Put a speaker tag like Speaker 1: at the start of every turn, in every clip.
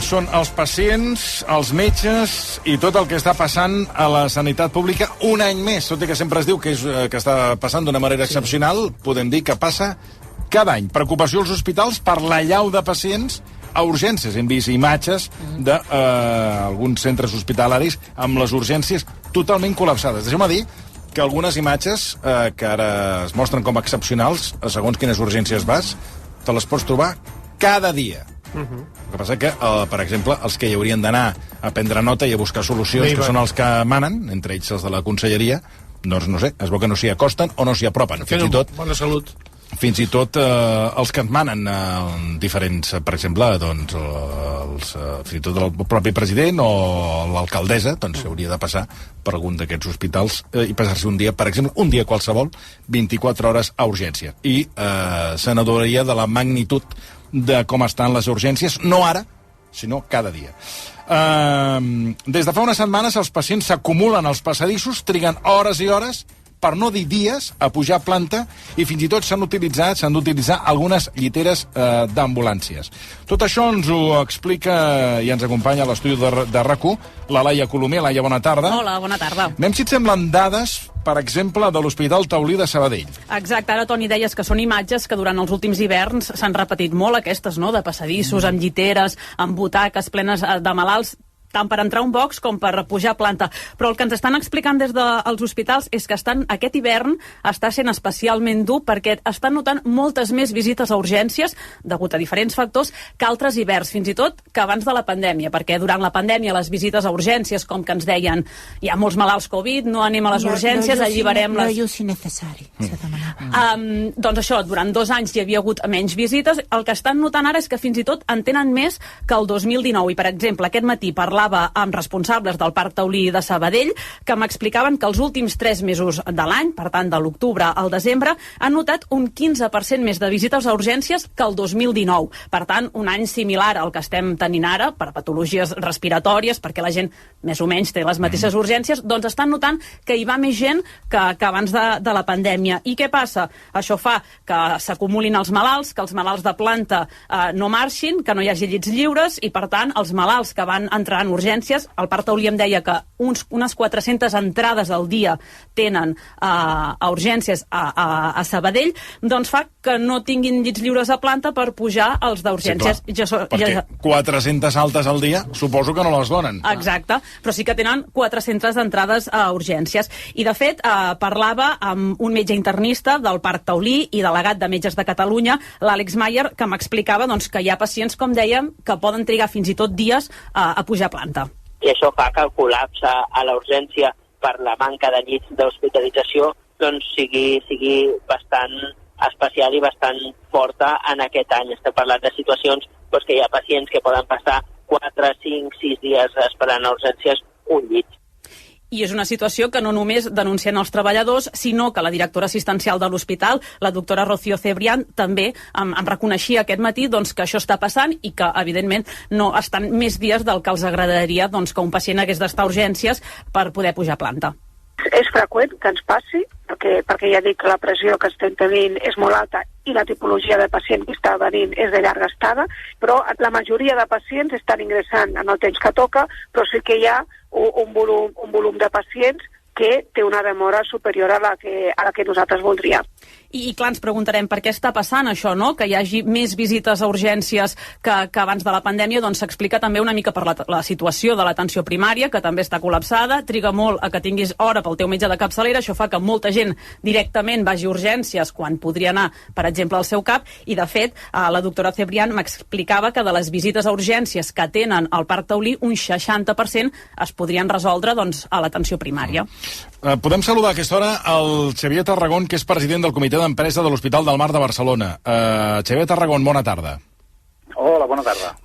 Speaker 1: són els pacients, els metges i tot el que està passant a la sanitat pública un any més. Tot i que sempre es diu que està passant d'una manera excepcional, podem dir que passa cada any. Preocupació als hospitals per l'allau de pacients a urgències. Hem vist imatges d'alguns centres hospitalaris amb les urgències totalment col·lapsades. Deixeu-me dir que algunes imatges que ara es mostren com excepcionals, segons quines urgències vas, te les pots trobar cada dia. El que passa que, per exemple, els que hi haurien d'anar a prendre nota i a buscar solucions, que són els que manen, entre ells els de la conselleria, doncs no sé, es veu que no s'hi acosten o no s'hi apropen. Fins i tot,
Speaker 2: bona salut.
Speaker 1: Fins i tot els que et manen diferents, per exemple, doncs, fins i tot el propi president o l'alcaldessa, doncs hauria de passar per algun d'aquests hospitals i passar-se un dia, per exemple, un dia qualsevol, 24 hores a urgència. I se n'adoraria de la magnitud de com estan les urgències, no ara, sinó cada dia. Des de fa unes setmanes els pacients s'acumulen als passadissos, triguen hores i hores, per no dir dies, a pujar a planta, i fins i tot s'han d'utilitzar algunes lliteres d'ambulàncies. Tot això ens ho explica i ens acompanya a l'estudi de RAC1 la Laia Colomer. Laia, bona tarda.
Speaker 3: Hola, bona tarda.
Speaker 1: Anem si et semblen dades, per exemple, de l'Hospital Taulí de Sabadell.
Speaker 3: Exacte, ara, Toni, deies que són imatges que durant els últims hiverns s'han repetit molt, aquestes, no?, de passadissos, amb lliteres, amb butaques plenes de malalts, tant per entrar un box com per pujar a planta. Però el que ens estan explicant des dels hospitals és que aquest hivern està sent especialment dur perquè estan notant moltes més visites a urgències, degut a diferents factors, que altres hiverns, fins i tot que abans de la pandèmia, perquè durant la pandèmia les visites a urgències, com que ens deien, hi ha molts malalts Covid, no anem a les urgències, alliberem les...
Speaker 4: No si necessari, se demanava.
Speaker 3: Doncs això, durant 2 anys hi havia hagut menys visites. El que estan notant ara és que fins i tot en tenen més que el 2019. I, per exemple, aquest matí parlava amb responsables del Parc Taulí de Sabadell que m'explicaven que els últims 3 mesos de l'any, per tant de l'octubre al desembre, han notat un 15% més de visites a urgències que el 2019. Per tant, un any similar al que estem tenint ara, per patologies respiratòries, perquè la gent més o menys té les mateixes urgències, doncs estan notant que hi va més gent que abans de la pandèmia. I què passa? Això fa que s'acumulin els malalts, que els malalts de planta no marxin, que no hi hagi llits lliures, i per tant els malalts que van entrar en urgències, el Parc Taulí em deia que unes 400 entrades al dia tenen a urgències a Sabadell, doncs fa que no tinguin llits lliures a planta per pujar als d'urgències.
Speaker 1: Sí, perquè 400 altes al dia suposo que no les donen.
Speaker 3: Exacte, però sí que tenen 400 entrades a urgències. I de fet parlava amb un metge internista del Parc Taulí i delegat de Metges de Catalunya, l'Àlex Mayer, que m'explicava doncs, que hi ha pacients, com dèiem, que poden trigar fins i tot dies a pujar a planta.
Speaker 5: I això fa que el col·lapse a la urgència per la manca de llits d'hospitalització doncs sigui bastant especial i bastant forta en aquest any. Estem parlant de situacions doncs, que hi ha pacients que poden passar 4, 5, 6 dies esperant a urgències un llit.
Speaker 3: I és una situació que no només denuncien els treballadors, sinó que la directora assistencial de l'hospital, la doctora Rocío Cebrián, també em reconeixia aquest matí doncs, que això està passant i que, evidentment, no estan més dies del que els agradaria doncs, que un pacient hagués d'estar a urgències per poder pujar a planta.
Speaker 6: És freqüent que ens passi, perquè ja dic que la pressió que estem tenint és molt alta i la tipologia de pacient que està venint és de llarga estada, però la majoria de pacients estan ingressant en el temps que toca, però sí que hi ha un volum de pacients que té una demora superior a la que nosaltres voldríem.
Speaker 3: I clar, ens preguntarem per què està passant això, no? Que hi hagi més visites a urgències que abans de la pandèmia, doncs s'explica també una mica per la situació de l'atenció primària, que també està col·lapsada, triga molt a que tinguis hora pel teu metge de capçalera, això fa que molta gent directament vagi a urgències quan podria anar, per exemple, al seu cap, i de fet, la doctora Cebrián m'explicava que de les visites a urgències que tenen al Parc Taulí, un 60% es podrien resoldre doncs, a l'atenció primària.
Speaker 1: Podem saludar a aquesta hora el Xavier Tarragón, que és president del Comitè d'Empresa de l'Hospital del Mar de Barcelona. Xavier Tarragón, bona tarda.
Speaker 7: Hola, bona tarda.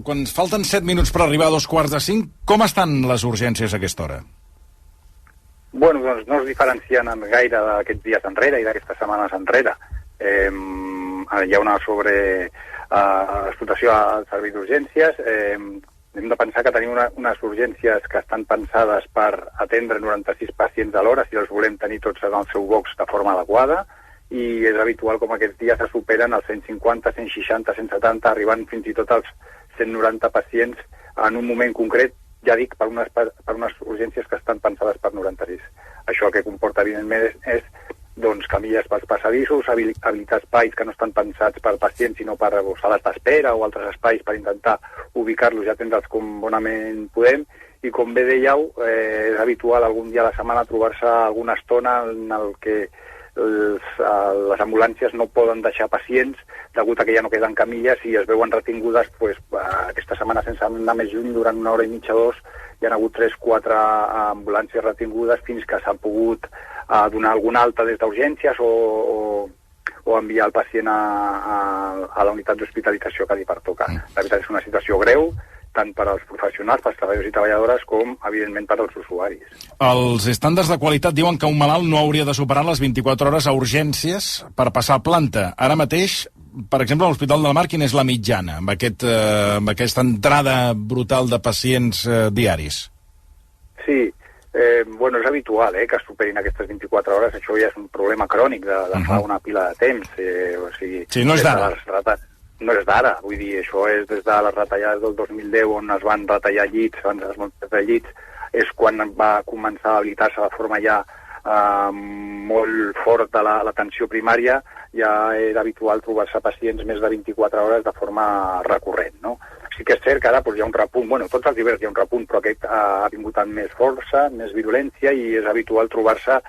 Speaker 1: Quan falten 7 minuts per arribar a 2:45, com estan les urgències a aquesta hora?
Speaker 7: Bueno, doncs no es diferencien gaire d'aquests dies enrere i d'aquestes setmanes enrere. Hi ha una explotació al servei d'urgències. Hem de pensar que tenim unes urgències que estan pensades per atendre 96 pacients a l'hora, si els volem tenir tots en el seu box de forma adequada, i és habitual com aquests dies se superen els 150, 160, 170, arribant fins i tot als 190 pacients en un moment concret, ja dic, per unes urgències que estan pensades per 96. Això el que comporta, evidentment, és doncs, camilles pels passadissos, habilitar espais que no estan pensats per pacients, sinó per sales d'espera o altres espais per intentar ubicar-los i atendre'ls com bonament podem. I com bé dèieu, és habitual algun dia a la setmana trobar-se alguna estona en el que les ambulàncies no poden deixar pacients degut a que ja no queden camilles i es veuen retingudes aquesta setmana sense anar més lluny, durant 1 hora i mitja, 2, hi ha hagut 3-4 ambulàncies retingudes fins que s'han pogut donar alguna alta des d'urgències o enviar el pacient a la unitat d'hospitalització que li pertoca. La veritat és una situació greu, tant per als professionals, pels treballadors i treballadores, com, evidentment, per als usuaris.
Speaker 1: Els estàndards de qualitat diuen que un malalt no hauria de superar les 24 hores a urgències per passar a planta. Ara mateix, per exemple, a l'Hospital del Mar, quina és la mitjana amb aquesta entrada brutal de pacients diaris?
Speaker 7: Sí, bueno, és habitual que es superin aquestes 24 hores. Això ja és un problema crònic de fa una pila de temps. O sigui,
Speaker 1: sí, no és d'ara.
Speaker 7: No és d'ara, vull dir, això és des de les retallades del 2010 on es van retallar llits, és quan va començar a habilitar-se de forma ja molt forta l'atenció primària, ja era habitual trobar-se pacients més de 24 hores de forma recurrent, no? Sí que és cert que ara hi ha un repunt, bueno, tots els hiverns hi ha un repunt, però aquest ha vingut amb més força, més virulència, i és habitual trobar-se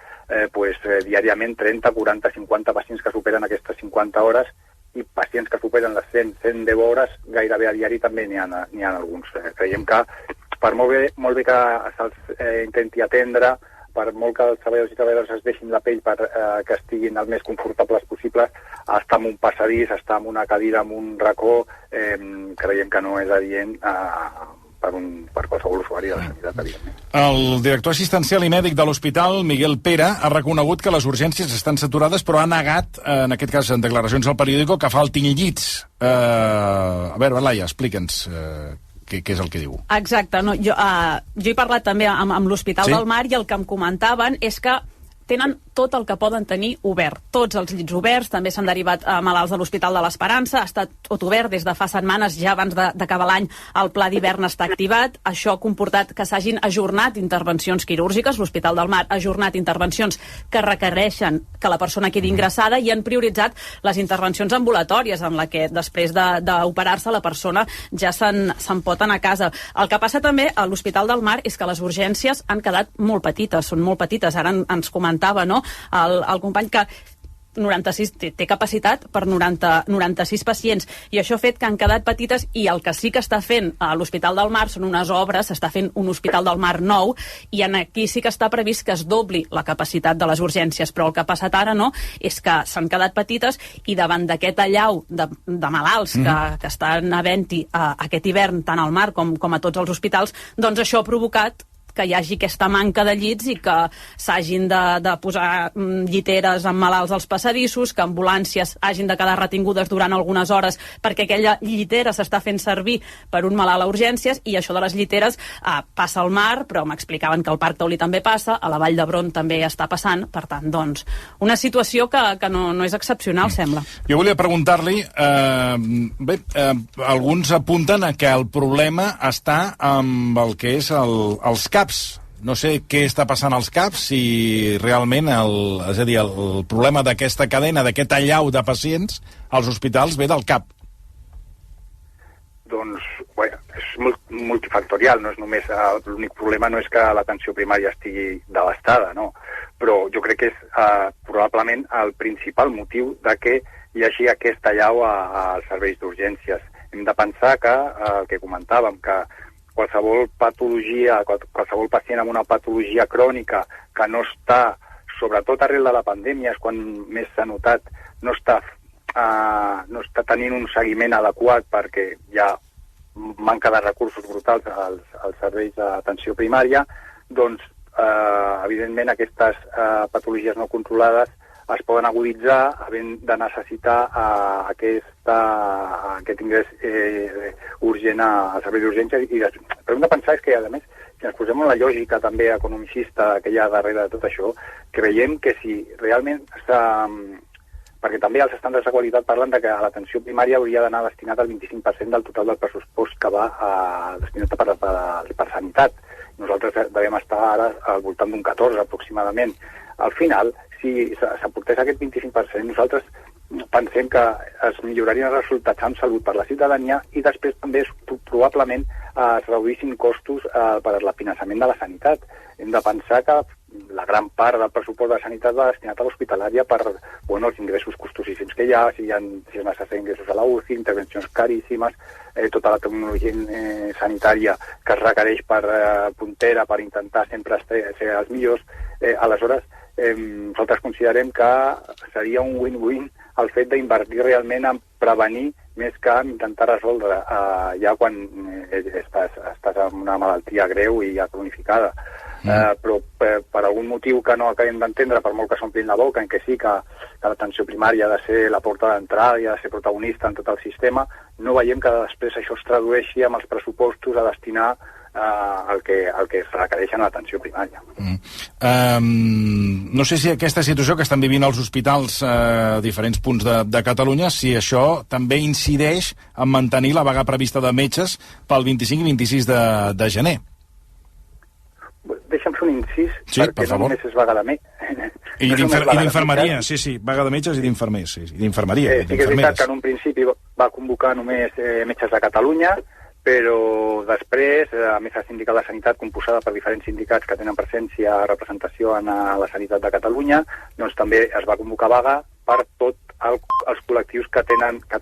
Speaker 7: diàriament 30, 40, 50 pacients que superen aquestes 50 hores, i pacients que superen les 110 hores gairebé a diari també n'hi ha alguns. Creiem que per molt bé que se'ls intenti atendre, per molt que els treballadors i treballadores es deixin la pell per que estiguin el més confortables possibles, estar en un passadís, estar en una cadira, en un racó, creiem que no és adient per qualsevol usuari de la sanitat, evidentment.
Speaker 1: El director assistencial i mèdic de l'hospital, Miguel Pere, ha reconegut que les urgències estan saturades, però ha negat, en aquest cas en declaracions al periòdico, que faltin llits. A veure, Laia, explica'ns què és el que diu.
Speaker 3: Exacte. No, jo he parlat també amb l'Hospital del Mar, i el que em comentaven és que tenen tot el que poden tenir obert. Tots els llits oberts, també s'han derivat malalts de l'Hospital de l'Esperança, ha estat tot obert des de fa setmanes, ja abans d'acabar l'any el pla d'hivern està activat. Això ha comportat que s'hagin ajornat intervencions quirúrgiques, l'Hospital del Mar ha ajornat intervencions que requereixen que la persona quedi ingressada, i han prioritzat les intervencions ambulatòries, en la que després d'operar-se la persona ja se'n pot anar a casa. El que passa també a l'Hospital del Mar és que les urgències han quedat molt petites, són molt petites. Ara ens comentava, no?, el company que 96 té capacitat per 96 pacients, i això ha fet que han quedat petites, i el que sí que està fent a l'Hospital del Mar són unes obres, s'està fent un Hospital del Mar nou, i aquí sí que està previst que es dobli la capacitat de les urgències, però el que ha passat ara és que s'han quedat petites, i davant d'aquest allau de malalts que estan havent-hi aquest hivern tant al Mar com a tots els hospitals, doncs això ha provocat que hi hagi aquesta manca de llits i que s'hagin de posar lliteres amb malalts als passadissos, que ambulàncies hagin de quedar retingudes durant algunes hores perquè aquella llitera s'està fent servir per un malalt a urgències. I això de les lliteres passa al Mar, però m'explicaven que al Parc Taulí també passa, a la Vall d'Hebron també està passant. Per tant, doncs, una situació que no és excepcional, sembla.
Speaker 1: Jo volia preguntar-li, alguns apunten a que el problema està amb el que és els CAPs. No sé què està passant als CAPs, si realment és a dir, el problema d'aquesta cadena, d'aquest allau de pacients als hospitals ve del CAP.
Speaker 7: Doncs, bueno, és multifactorial, no és només l'únic problema, no és que l'atenció primària estigui devastada, no? Però jo crec que és probablement el principal motiu de que hi hagi aquest allau als serveis d'urgències. Hem de pensar que, el que comentàvem, que qualsevol patologia, qualsevol pacient amb una patologia crònica que no està, sobretot arrel de la pandèmia, és quan més s'ha notat, no està tenint un seguiment adequat perquè hi ha manca de recursos brutals als serveis d'atenció primària, doncs, evidentment, aquestes patologies no controlades es poden aguditzar havent de necessitar aquest ingrés urgent al servei d'urgències. Però hem de pensar que, a més, si ens posem en la lògica també economicista que hi ha darrere de tot això, creiem que si realment perquè també els estàndards de qualitat parlen de que a l'atenció primària hauria d'anar destinat al 25% del total del pressupost que va destinat per sanitat. Nosaltres devem estar ara al voltant d'un 14 aproximadament. Al final, si s'aportés aquest 25%, nosaltres pensem que es millorarien els resultats en salut per la ciutadania i després també probablement es reduïssin costos per al finançament de la sanitat. Hem de pensar que la gran part del pressupost de sanitat va destinat a l'hospitalària per els ingressos costosíssims que hi ha, si es necessita ingressos a la UCI, intervencions caríssimes, tota la tecnologia sanitària que es requereix per puntera, per intentar sempre ser els millors. Aleshores, nosaltres considerem que seria un win-win el fet d'invertir realment en prevenir més que en intentar resoldre ja quan estàs amb una malaltia greu i ja cronificada. Però per algun motiu que no acabem d'entendre, per molt que s'omplin la boca en què sí que l'atenció primària ha de ser la porta d'entrada i ha de ser protagonista en tot el sistema, no veiem que després això es tradueixi amb els pressupostos a destinar el que es requereix en l'atenció primària.
Speaker 1: No sé si aquesta situació que estan vivint els hospitals a diferents punts de Catalunya, si això també incideix en mantenir la vaga prevista de metges pel 25 i 26 de gener.
Speaker 7: Deixa'm fer un incís,
Speaker 1: sí,
Speaker 7: perquè no només és vaga de metges.
Speaker 1: I d'infermeria, sí, vaga de metges i d'infermers, sí, i d'infermeria.
Speaker 7: Sí que és veritat que en un principi va convocar només metges de Catalunya, però després, a més la sindicat de Sanitat, composada per diferents sindicats que tenen presència, representació en la sanitat de Catalunya, doncs també es va convocar vaga per tots els col·lectius que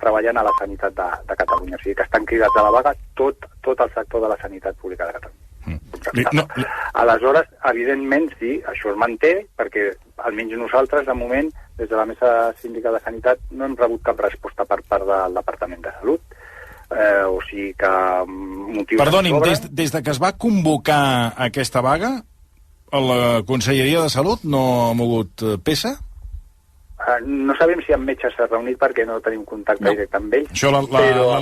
Speaker 7: treballen a la sanitat de Catalunya. O sigui que estan cridats a la vaga tot el sector de la sanitat pública de Catalunya. Aleshores, evidentment, sí, això es manté, perquè almenys nosaltres, de moment, des de la mesa síndica de Sanitat, no hem rebut cap resposta per part del Departament de Salut. O sigui que motius...
Speaker 1: Perdoni'm, des de que es va convocar aquesta vaga, la Conselleria de Salut no ha mogut peça?
Speaker 7: No sabem si amb metges s'ha reunit perquè no tenim contacte directe amb ells.
Speaker 1: Això la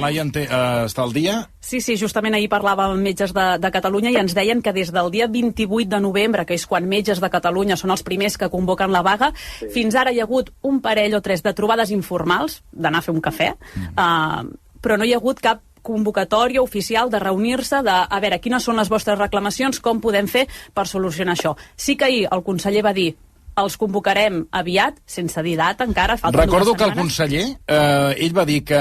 Speaker 1: Laia està al dia?
Speaker 3: Sí, justament ahir parlàvem amb metges de Catalunya i ens deien que des del dia 28 de novembre, que és quan metges de Catalunya són els primers que convoquen la vaga, fins ara hi ha hagut un parell o tres de trobades informals, d'anar a fer un cafè, però no hi ha hagut cap convocatòria oficial de reunir-se, a veure, quines són les vostres reclamacions, com podem fer per solucionar això. Sí que ahir el conseller va dir els convocarem aviat, sense dir data encara, falten 2 setmanes.
Speaker 1: Recordo que el conseller, ell va dir que,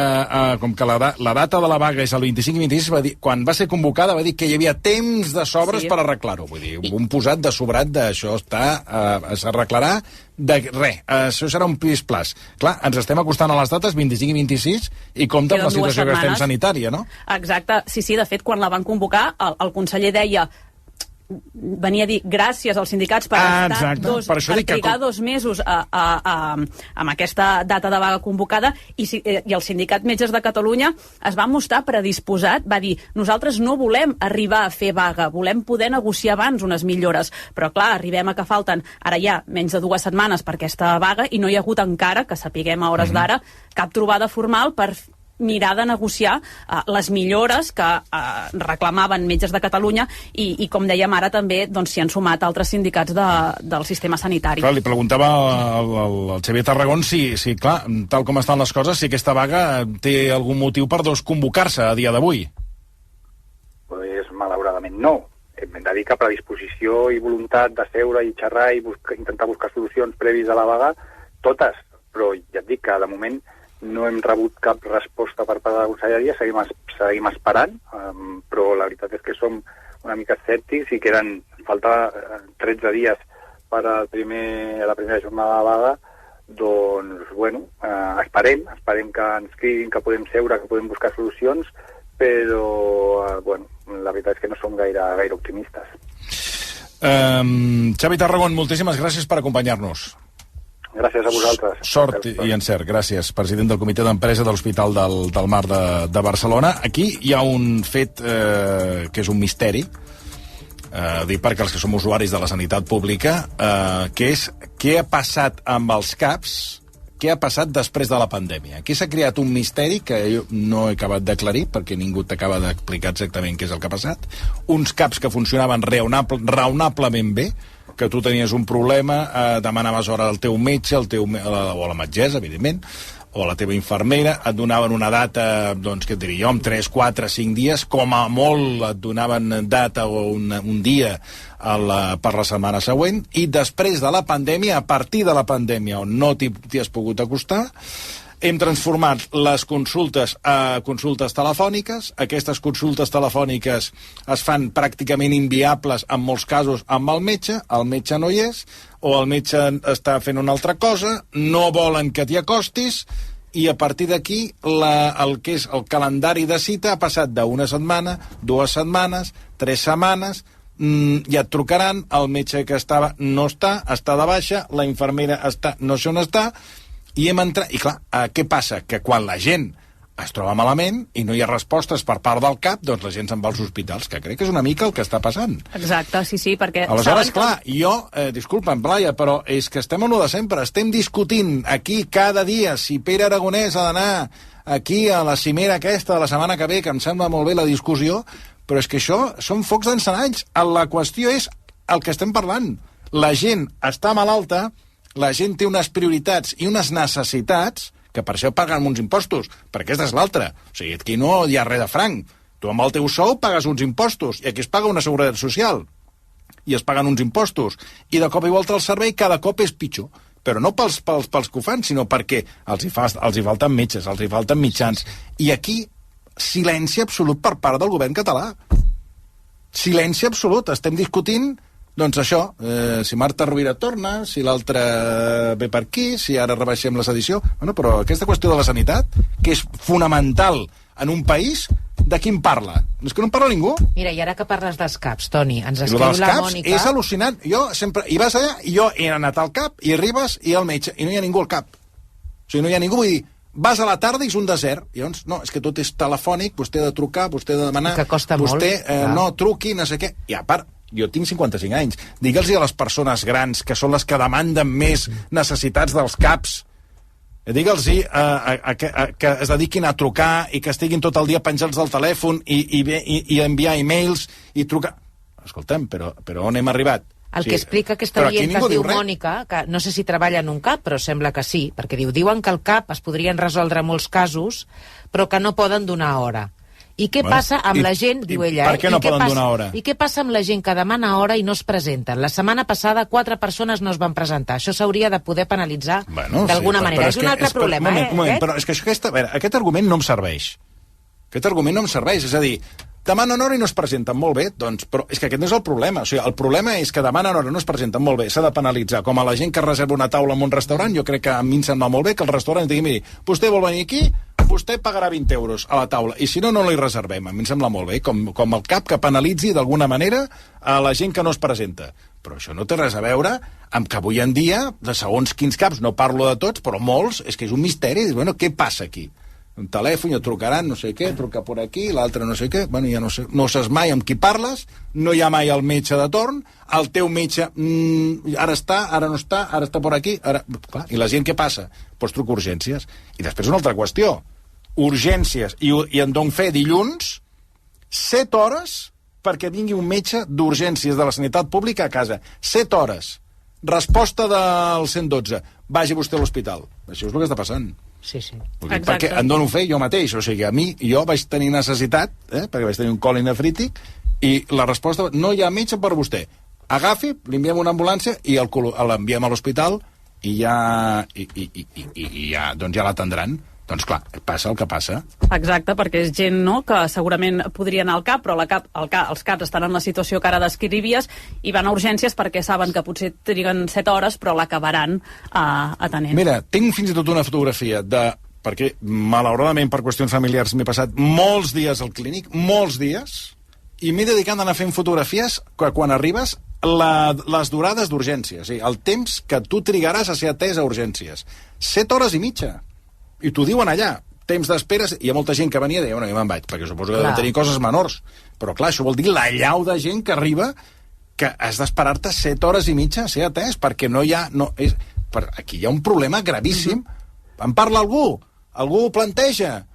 Speaker 1: com que la data de la vaga és el 25 i 26, quan va ser convocada va dir que hi havia temps de sobres per arreglar-ho. Vull dir, un posat de sobrat d'això s'arreglarà de res, això serà un plis-plas. Clar, ens estem acostant a les dates 25 i 26 i compte amb la situació que estem sanitària, no?
Speaker 3: Exacte, sí, de fet, quan la van convocar, el conseller deia venia a dir gràcies als sindicats per trigar 2 mesos amb aquesta data de vaga convocada i el sindicat Metges de Catalunya es va mostrar predisposat, va dir nosaltres no volem arribar a fer vaga, volem poder negociar abans unes millores, però clar, arribem a que falten ara ja menys de 2 setmanes per aquesta vaga i no hi ha hagut encara, que sapiguem a hores d'ara, cap trobada formal per mirar de negociar les millores que reclamaven Metges de Catalunya i com dèiem ara també s'hi han sumat altres sindicats del sistema sanitari.
Speaker 1: Clar, li preguntava al Xavier Tarragón si, clar, tal com estan les coses, si aquesta vaga té algun motiu per convocar-se a dia d'avui.
Speaker 7: Pues malauradament no. Hem de dir que predisposició i voluntat de seure i xerrar i intentar buscar solucions previs a la vaga, totes, però ja et dic que de moment no hem rebut cap resposta per part de la Conselleria, seguim esperant, però la veritat és que som una mica escèptics i falta 13 dies per a la primera jornada de vaga, doncs, esperem que ens cridin, que podem seure, que podem buscar solucions, però, la veritat és que no som gaire optimistes.
Speaker 1: Xavi Tarragón, moltíssimes gràcies per acompanyar-nos.
Speaker 7: Gràcies a vosaltres.
Speaker 1: Sort i encert, gràcies. President del Comitè d'Empresa de l'Hospital del Mar de Barcelona. Aquí hi ha un fet que és un misteri, dic perquè els que som usuaris de la sanitat pública, que és què ha passat amb els CAPs què ha passat després de la pandèmia. Aquí s'ha creat un misteri que jo no he acabat d'aclarir, perquè ningú t'acaba d'explicar exactament què és el que ha passat. Uns CAPs que funcionaven raonablement bé, que tu tenies un problema, demanaves hora al teu metge, o la metgessa, evidentment, o la teva infermera, et donaven una data, doncs, què et diria jo, en 3, 4, 5 dies, com a molt et donaven data o un dia per la setmana següent, i després de la pandèmia, a partir de la pandèmia, on no t'hi has pogut acostar, hem transformat les consultes a consultes telefòniques. Aquestes consultes telefòniques es fan pràcticament inviables, en molts casos, amb el metge no hi és, o el metge està fent una altra cosa, no volen que t'hi acostis, i a partir d'aquí el que és el calendari de cita ha passat d'una setmana, 2 setmanes, 3 setmanes, ja et trucaran, el metge que estava no està de baixa, la infermera no sé on està, i hem entrat... I clar, què passa? Que quan la gent es troba malament i no hi ha respostes per part del CAP, doncs la gent se'n va als hospitals, que crec que és una mica el que està passant.
Speaker 3: Exacte, sí, perquè...
Speaker 1: Aleshores, clar, jo, disculpa'm, Laia, però és que estem en lo de sempre, estem discutint aquí cada dia si Pere Aragonès ha d'anar aquí a la cimera aquesta de la setmana que ve, que em sembla molt bé la discussió, però és que això són focs d'encenalls. La qüestió és el que estem parlant. La gent està malalta, la gent té unes prioritats i unes necessitats, que per això paguen uns impostos, perquè aquesta és l'altra. O sigui, aquí no hi ha res de franc. Tu amb el teu sou pagues uns impostos, i aquí es paga una seguretat social, i es paguen uns impostos, i de cop i volta el servei cada cop és pitjor. Però no pels que ho fan, sinó perquè els hi falten metges, els hi falten mitjans. I aquí, silenci absolut per part del govern català. Silenci absolut. Estem discutint, doncs això, si Marta Rovira torna, si l'altre ve per aquí, si ara rebaixem la sedició... Bueno, però aquesta qüestió de la sanitat, que és fonamental en un país, de qui en parla? És que no en parla ningú.
Speaker 4: Mira, i ara que parles dels CAPs, Toni, ens escriu
Speaker 1: la
Speaker 4: CAPs
Speaker 1: Mònica... És al·lucinant. Jo sempre... I vas allà, i jo he anat al CAP, i arribes, i al metge, i no hi ha ningú al CAP. O sigui, no hi ha ningú, vull dir, vas a la tarda i és un desert. I llavors, no, és que tot és telefònic, vostè ha de trucar, vostè ha de demanar...
Speaker 4: Que costa
Speaker 1: vostè,
Speaker 4: molt.
Speaker 1: no, truqui, no sé què. I a part, jo tinc 55 anys. Digue'ls a les persones grans, que són les que demanden més necessitats dels CAPs, digue'ls que es dediquin a trucar i que estiguin tot el dia penjats del telèfon i enviar e-mails i trucar... Escolta'm, però on hem arribat?
Speaker 4: El que explica aquesta oient que es diu Mònica, que no sé si treballa en un CAP, però sembla que sí, perquè diuen que al CAP es podrien resoldre molts casos, però que no poden donar hora. I què passa amb la gent, diu ella...
Speaker 1: Per què no poden donar hora?
Speaker 4: I què passa amb la gent que demana hora i no es presenten? La setmana passada 4 persones no es van presentar. Això s'hauria de poder penalitzar d'alguna manera. És un altre problema,
Speaker 1: Però és que aquest argument no em serveix. Aquest argument no em serveix. És a dir, demanen hora i no es presenten, molt bé, doncs, però és que aquest no és el problema. O sigui, el problema és que demanen hora i no es presenten, molt bé, s'ha de penalitzar. Com a la gent que reserva una taula en un restaurant, jo crec que a mi em sembla molt bé que el restaurant digui, miri, vostè vol venir aquí, vostè pagarà 20 euros a la taula, i si no, no li reservem. A mi em sembla molt bé, com el CAP que penalitzi d'alguna manera a la gent que no es presenta. Però això no té res a veure amb que avui en dia, de segons quins CAPs, no parlo de tots, però molts, és que és un misteri. Bueno, què passa aquí? Un telèfon, ja trucaran, no sé què, truca per aquí, l'altre no sé què, bueno, ja no saps mai amb qui parles, no hi ha mai el metge de torn, el teu metge ara està, ara no està, ara està per aquí, ara... Clar, i la gent què passa? Doncs truca urgències. I després una altra qüestió, urgències, i en dono fe dilluns, 7 hores perquè vingui un metge d'urgències de la sanitat pública a casa. 7 hores. Resposta del 112. Vagi vostè a l'hospital. Això és el que està passant.
Speaker 4: Sí, sí.
Speaker 1: Perquè en dono fe jo mateix, o sigui, jo vaig tenir necessitat, perquè vaig tenir un col inefrític, i la resposta, no hi ha metge per vostè. Agafi, li enviem una ambulància i l'enviem a l'hospital i ja doncs ja l'atendran. Doncs clar, passa el que passa.
Speaker 3: Exacte, perquè és gent que segurament podria anar al CAP, però els CAPs estan en la situació que ara descrivies i van a urgències perquè saben que potser triguen 7 hores, però l'acabaran atenent.
Speaker 1: Mira, tinc fins i tot una fotografia perquè malauradament per qüestions familiars m'he passat molts dies al clínic, molts dies, i m'he dedicat a anar fent fotografies que quan arribes les durades d'urgències, o sigui, el temps que tu trigaràs a ser atès a urgències. 7 hores i mitja. I t'ho diuen allà, temps d'espera, hi ha molta gent que venia i deia, bueno, jo me'n vaig, perquè suposo que deuen tenir coses menors. Però clar, això vol dir la llau de gent que arriba que has d'esperar-te 7 hores i mitja a ser atès, perquè no hi ha... Aquí hi ha un problema gravíssim, En parla algú? Algú ho planteja?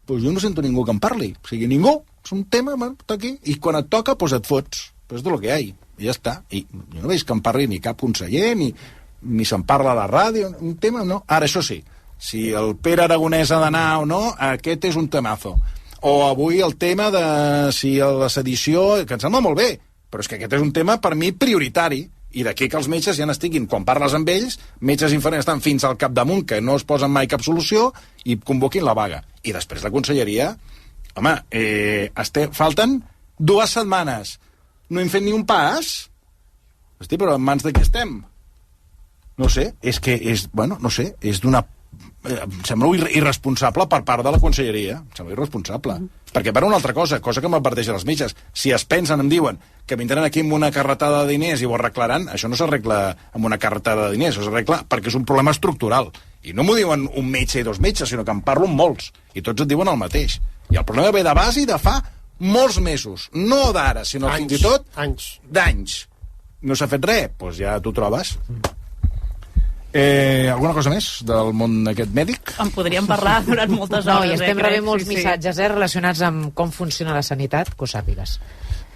Speaker 1: Doncs jo no sento ningú que en parli. O sigui, ningú. És un tema, està aquí. I quan et toca, doncs et fots. Però és de lo que hi ha. I ja està. I jo no veig que en parli ni cap conseller, ni se'n parla a la ràdio. Un tema, no. Ara, això sí, si el Pere Aragonès ha d'anar o no, aquest és un temazo. O avui el tema de si la sedició, que em sembla molt bé, però és que aquest és un tema, per mi, prioritari. I d'aquí que els metges ja n'estiguin, quan parles amb ells, metges infermers estan fins al capdamunt, que no es posen mai cap solució, i convoquin la vaga. I després la conselleria, home, falten 2 setmanes. No hem fet ni un pas? Hosti, però en mans de qui estem? No sé, és que és d'una... Em sembla irresponsable per part de la conselleria. Em sembla irresponsable. Perquè per una altra cosa que m'adverteixen els metges, si es pensen, em diuen, que vindran aquí amb una carretada de diners i ho arreglaran, això no s'arregla amb una carretada de diners, això s'arregla perquè és un problema estructural. I no m'ho diuen un metge i 2 metges, sinó que en parlo amb molts, i tots et diuen el mateix. I el problema ve de base i de fa molts mesos, no d'ara, sinó fins i tot d'anys. No s'ha fet res? Doncs ja t'ho trobes. Alguna cosa més del món aquest mèdic?
Speaker 3: En podríem parlar durant moltes hores.
Speaker 4: No, i estem rebent molts missatges relacionats amb com funciona la sanitat, que ho sàpigues.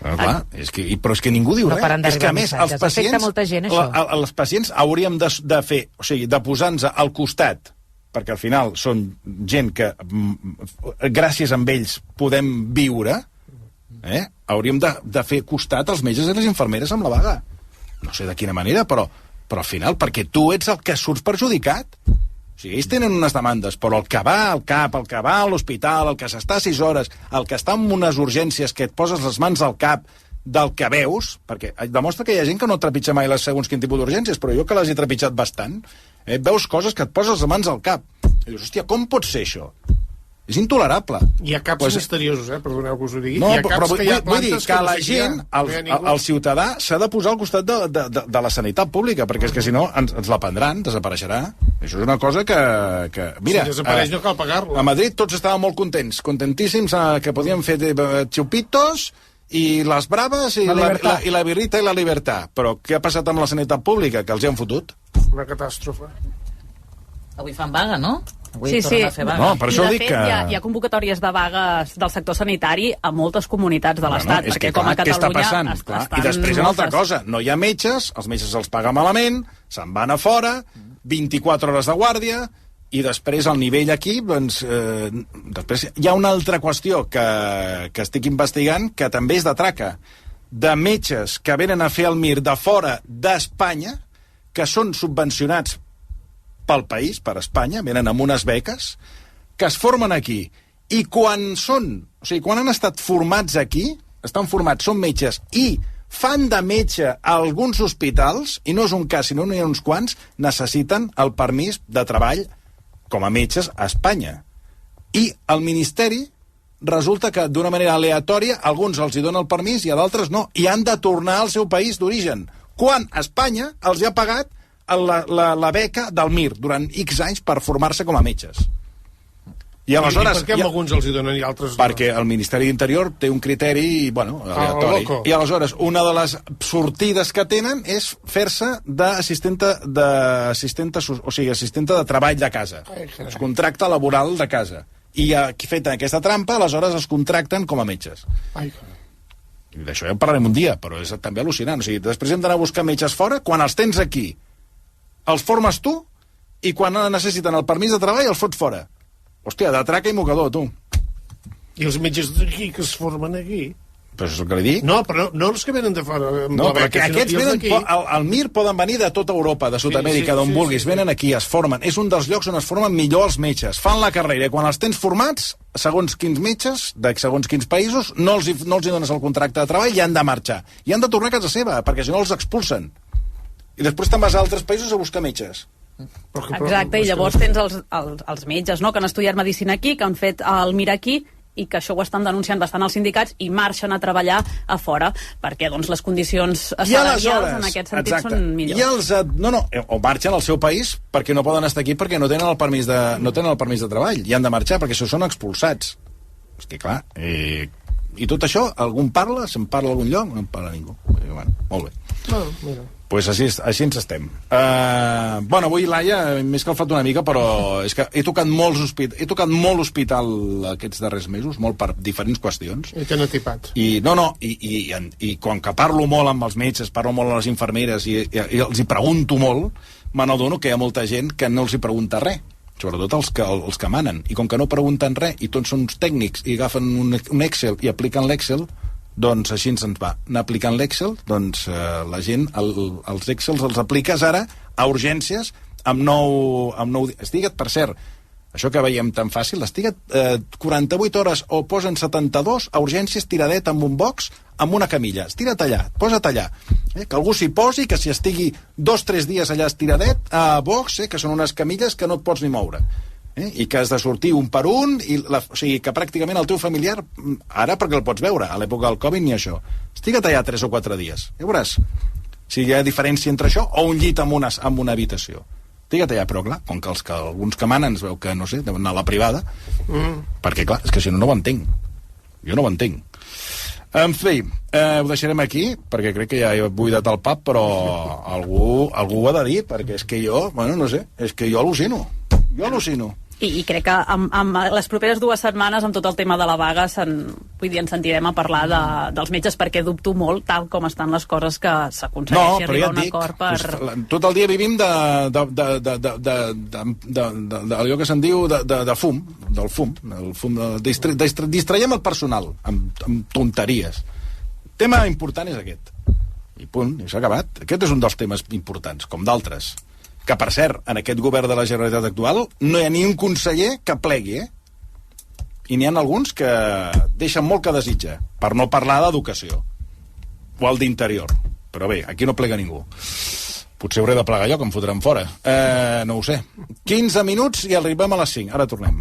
Speaker 1: Clar, però és que ningú diu res. És que a més, els pacients hauríem de fer, o sigui, de posar-nos al costat, perquè al final són gent que gràcies a ells podem viure, hauríem de fer costat als metges i les infermeres amb la vaga. No sé de quina manera, però al final, perquè tu ets el que surts perjudicat. O sigui, ells tenen unes demandes, però el que va al CAP, el que va a l'hospital, el que s'està 6 hores, el que està en unes urgències que et poses les mans al cap del que veus, perquè demostra que hi ha gent que no trepitja mai les segons quin tipus d'urgències, però jo que les he trepitjat bastant, veus coses que et poses les mans al cap. I dius, hòstia, com pot ser això? És intolerable.
Speaker 2: Hi ha caps misteriosos, perdoneu que us ho digui.
Speaker 1: No, però vull dir que la gent, el ciutadà, s'ha de posar al costat de la sanitat pública, perquè és que si no ens la prendran, desapareixerà. Això és una cosa que mira,
Speaker 2: si desapareix no cal pagar-lo.
Speaker 1: A Madrid tots estaven molt contents, contentíssims que podien fer xupitos i les braves i la birrita i la libertà. Però què ha passat amb la sanitat pública? Que els hi han fotut.
Speaker 2: Una catàstrofe.
Speaker 8: Avui fan vaga, no?
Speaker 3: Sí.
Speaker 1: No, per això dic que...
Speaker 3: Hi ha convocatòries de vagues del sector sanitari a moltes comunitats de l'Estat,
Speaker 1: perquè com a Catalunya estan... I després una altra cosa, no hi ha metges, els metges els paga malament, se'n van a fora, 24 hores de guàrdia, i després el nivell aquí, doncs... després hi ha una altra qüestió que estic investigant, que també és de traca, de metges que venen a fer el MIR de fora d'Espanya, que són subvencionats pel país, per Espanya, venen amb unes beques, que es formen aquí, i quan han estat formats aquí, estan formats, són metges, i fan de metge a alguns hospitals, i no és un cas, sinó n'hi ha uns quants, necessiten el permís de treball com a metges a Espanya. I el Ministeri resulta que d'una manera aleatòria alguns els hi dona el permís i a d'altres no, i han de tornar al seu país d'origen, quan Espanya els hi ha pagat la beca del MIR durant X anys per formar-se com a metges.
Speaker 2: I aleshores... I per què alguns els hi donen i altres no?
Speaker 1: Perquè el Ministeri d'Interior té un criteri, aleatori. I aleshores, una de les sortides que tenen és fer-se d'assistenta de treball de casa. Es contracta laboral de casa. I feta aquesta trampa, aleshores es contracten com a metges. I d'això ja en parlarem un dia, però és també al·lucinant. O sigui, després hem d'anar a buscar metges fora, quan els tens aquí els formes tu, i quan necessiten el permís de treball els fots fora. Hòstia, de traca i mocador, tu.
Speaker 2: I els metges d'aquí que es formen aquí?
Speaker 1: Però és el que li dic.
Speaker 2: No, però no els que venen de fora.
Speaker 1: No, però que aquests venen... Al MIR poden venir de tota Europa, de Sud-amèrica, d'on vulguis. Venen aquí, es formen. És un dels llocs on es formen millor els metges. Fan la carrera, i quan els tens formats, segons quins metges, de segons quins països, no els hi dones el contracte de treball i han de marxar. I han de tornar a casa seva, perquè si no els expulsen. I després te'n vas a altres països a buscar metges.
Speaker 3: Exacte, i llavors tens els metges, no?, que han estudiat medicina aquí, que han fet el MIR aquí, i que això ho estan denunciant bastant els sindicats i marxen a treballar a fora, perquè doncs, les condicions salarials en aquest sentit són millors.
Speaker 1: O marxen al seu país perquè no poden estar aquí perquè no tenen el permís de treball i han de marxar perquè això són expulsats. És que clar, i tot això, algun parla? Se'n parla a algun lloc? No en parla ningú. bueno, molt bé.
Speaker 2: Mira.
Speaker 1: Pues així ens estem. Bueno, avui, Laia, m'he escalfat una mica, però és que he tocat molt hospital aquests darrers mesos, molt per diferents qüestions.
Speaker 2: I t'han atipat.
Speaker 1: I quan que parlo molt amb els metges, parlo molt amb les infermeres i els hi pregunto molt, me n'adono que hi ha molta gent que no els hi pregunta res, sobretot els que manen. I com que no pregunten res i tots són uns tècnics i agafen un Excel i apliquen l'Excel, doncs així ens va. Anar aplicant l'Excel, doncs la gent, els Excels els apliques ara a urgències amb nou... Estigua't, per cert, això que veiem tan fàcil, estigua't 48 hores o posen 72 a urgències tiradet amb un box, amb una camilla. Estira't allà, posa't allà. Que algú s'hi posi, que s'hi estigui 2-3 dies allà estiradet a box, que són unes camilles que no et pots ni moure. I que has de sortir un per un, o sigui, que pràcticament el teu familiar, ara perquè el pots veure, a l'època del Covid ni això, estigua't allà 3 o 4 dies, ja veuràs si hi ha diferència entre això o un llit en una habitació. Estigua't allà, però clar, com que alguns que manen es veu que, no sé, deuen anar a la privada, perquè clar, és que si no ho entenc. Jo no ho entenc. En fi, ho deixarem aquí, perquè crec que ja he buidat el pap, però algú ho ha de dir, perquè és que jo, bueno, no sé, és que jo al·lucino.
Speaker 3: I crec que amb les properes 2 setmanes, amb tot el tema de la vaga, ens sentirem a parlar dels metges, perquè dubto molt, tal com estan les coses, que s'aconsegueixi arribar a un acord per...
Speaker 1: Tot el dia vivim d'allò que se'n diu de fum, del fum. Distraiem el personal amb tonteries. El tema important és aquest. I punt, i s'ha acabat. Aquest és un dels temes importants, com d'altres. Que, per cert, en aquest govern de la Generalitat actual no hi ha ni un conseller que plegui, I n'hi ha alguns que deixen molt que desitjar, per no parlar d'educació, o el d'interior. Però bé, aquí no plega ningú. Potser hauré de plegar jo, que em fotran fora. No ho sé. 15 minuts i arribem a les 5. Ara tornem.